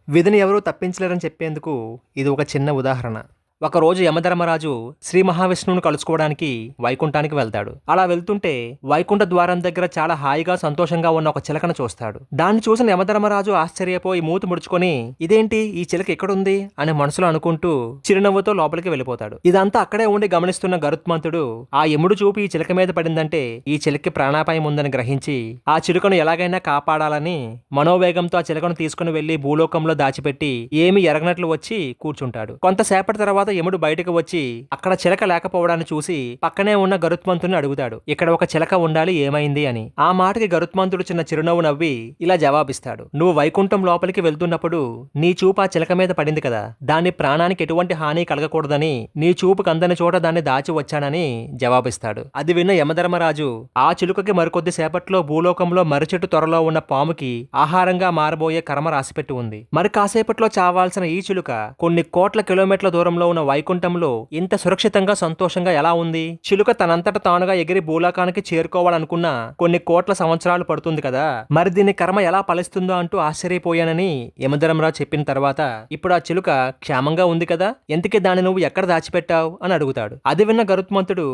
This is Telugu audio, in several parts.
విధిని ఎవరూ తప్పించలేరని చెప్పేందుకు ఇది ఒక చిన్న ఉదాహరణ. ఒకరోజు యమధర్మరాజు శ్రీ మహావిష్ణువును కలుసుకోవడానికి వైకుంఠానికి వెళ్తాడు. అలా వెళ్తుంటే వైకుంఠ ద్వారం దగ్గర చాలా హాయిగా సంతోషంగా ఉన్న ఒక చిలకను చూస్తాడు. దాన్ని చూసిన యమధర్మరాజు ఆశ్చర్యపోయి మూతి ముడుచుకొని ఇదేంటి ఈ చిలక ఎక్కడుంది అని మనసులో అనుకుంటూ చిరునవ్వుతో లోపలికి వెళ్ళిపోతాడు. ఇదంతా అక్కడే ఉండి గమనిస్తున్న గరుత్మంతుడు ఆ యముడు చూపు ఈ చిలక మీద పడిందంటే ఈ చిలకకి ప్రాణాపాయం ఉందని గ్రహించి ఆ చిలుకను ఎలాగైనా కాపాడాలని మనోవేగంతో ఆ చిలకను తీసుకుని వెళ్లి భూలోకంలో దాచిపెట్టి ఏమి ఎరగనట్లు వచ్చి కూర్చుంటాడు. కొంతసేపటి తర్వాత యముడు బయటకు వచ్చి అక్కడ చిలక లేకపోవడాన్ని చూసి పక్కనే ఉన్న గరుత్మంతుని అడుగుతాడు, ఇక్కడ ఒక చిలక ఉండాలి ఏమైంది అని. ఆ మాటకి గరుత్మంతుడు చిన్న చిరునవ్వు నవ్వి ఇలా జవాబిస్తాడు, నువ్వు వైకుంఠం లోపలికి వెళ్తున్నప్పుడు నీ చూపు ఆ చిలక మీద పడింది కదా, దాని ప్రాణానికి ఎటువంటి హాని కలగకూడదని నీ చూపుకు అందని చోట దాన్ని దాచి వచ్చానని జవాబిస్తాడు. అది విన్న యమధర్మరాజు ఆ చిలుకకి మరికొద్ది సేపట్లో భూలోకంలో మర్రిచెట్టు త్వరలో ఉన్న పాముకి ఆహారంగా మారబోయే కర్మ రాసిపెట్టి ఉంది. మరి కాసేపట్లో చావాల్సిన ఈ చిలుక కొన్ని కోట్ల కిలోమీటర్ల దూరంలో ఉన్న వైకుంఠంలో ఇంత సురక్షితంగా సంతోషంగా ఎలా ఉంది? చిలుక తనంతట తానుగా ఎగిరి భూలోకానికి చేరుకోవాలనుకున్నా కొన్ని కోట్ల సంవత్సరాలు పడుతుంది కదా, మరి దీని కర్మ ఎలా ఫలిస్తుందో అంటూ ఆశ్చర్యపోయానని యమధర్మరాజు చెప్పిన తర్వాత ఇప్పుడు ఆ చిలుక క్షేమంగా ఉంది కదా, ఎందుకే దాన్ని నువ్వు ఎక్కడ దాచిపెట్టావు అని అడుగుతాడు. అది విన్న గరుత్మంతుడు,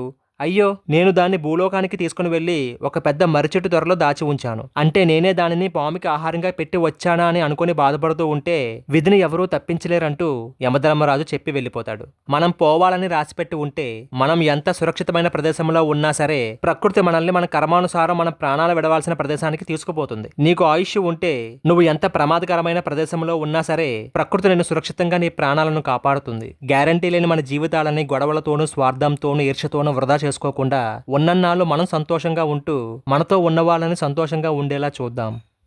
అయ్యో నేను దాన్ని భూలోకానికి తీసుకుని వెళ్లి ఒక పెద్ద మర్రిచెట్టు త్వరలో దాచి ఉంచాను, అంటే నేనే దానిని పాముకి ఆహారంగా పెట్టి వచ్చానా అని అనుకుని బాధపడుతూ ఉంటే విధిని ఎవరూ తప్పించలేరంటూ యమధర్మరాజు చెప్పి వెళ్ళిపోతాడు. మనం పోవాలని రాసిపెట్టి ఉంటే మనం ఎంత సురక్షితమైన ప్రదేశంలో ఉన్నా సరే ప్రకృతి మనల్ని మన కర్మానుసారం మన ప్రాణాలు విడవాల్సిన ప్రదేశానికి తీసుకుపోతుంది. నీకు ఆయుష్ ఉంటే నువ్వు ఎంత ప్రమాదకరమైన ప్రదేశంలో ఉన్నా సరే ప్రకృతి నిన్ను సురక్షితంగా నీ ప్రాణాలను కాపాడుతుంది. గ్యారంటీ లేని మన జీవితాలని గొడవలతోనూ స్వార్థంతోనూ ఈర్ష్యతోనూ వృధా చేసుకోకుండా ఉన్నన్నాళ్ళు మనం సంతోషంగా ఉంటూ మనతో ఉన్న వాళ్ళని సంతోషంగా ఉండేలా చూద్దాం.